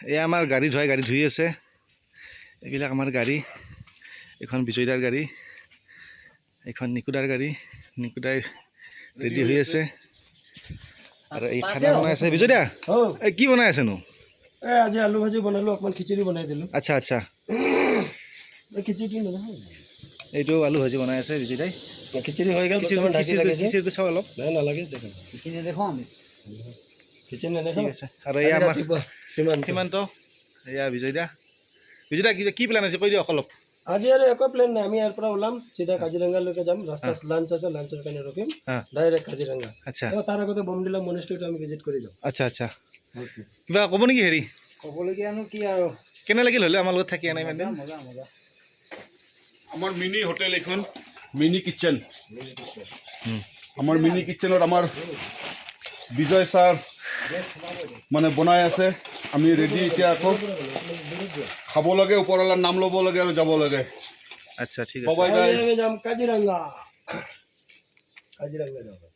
এয়া আমাৰ গাড়ী ধুই আছে এইবিলাক আমাৰ গাড়ী এখন বিজয়দাৰ গাড়ী এখন নিকুদাৰ গাড়ী নিকুদাই ৰেডি হৈ আছে আৰু এই খানা বনাই আছে বিজয়দা এই কি বনাই আছেনো আজি আলু ভাজি বনালো অকমান খিচুড়ি বনাই দিলো আচ্ছা আচ্ছা খিচুড়ি নহয় এইটো আলু ভাজি বনাই আছে বিজয়দাই খিচুড়ি হৈ গ'ল খিচুড়িটো চাওঁ অলপ নালাগে খিচুড়ি দেখো আমি খিচুড়ি নেদেখো ঠিক আছে আৰু এয়া আমাৰ সীমান্ত এয়া বিজয়দা কি প্লেন আছে কৈ দিয়ক অলপ আজি আৰু একো প্লেন নাই আমি ইয়াৰ পৰা ওলাম চিধা কাজিৰঙালৈকে যাম ৰাস্তাত লাঞ্চ আছে লাঞ্চৰ কাৰণে ৰখিম ডাইৰেক্ট কাজিৰঙা আচ্ছা তাৰ আগতে বমডিলা মনেষ্ট্ৰীটো আমি ভিজিট কৰি যাম আচ্ছা আচ্ছা কিবা ক'ব নেকি হেৰি ক'বলগীয়ানো কি আৰু কেনে লাগিল হ'লে আমাৰ লগত থাকি আনাই মানে মজা মজা আমার মিনি হোটেল এখন মিনি কিচেন আমার মিনি কিচেনত আমার বিজয় স্যার মানে বনাই আছে আমি রেডি এতিয়া আকৌ খাব লাগে ওপৰৱালাৰ নাম ল'ব লাগে আৰু যাব লাগে আচ্ছা ঠিক আছে সবাই যাম কাজিৰঙা যাম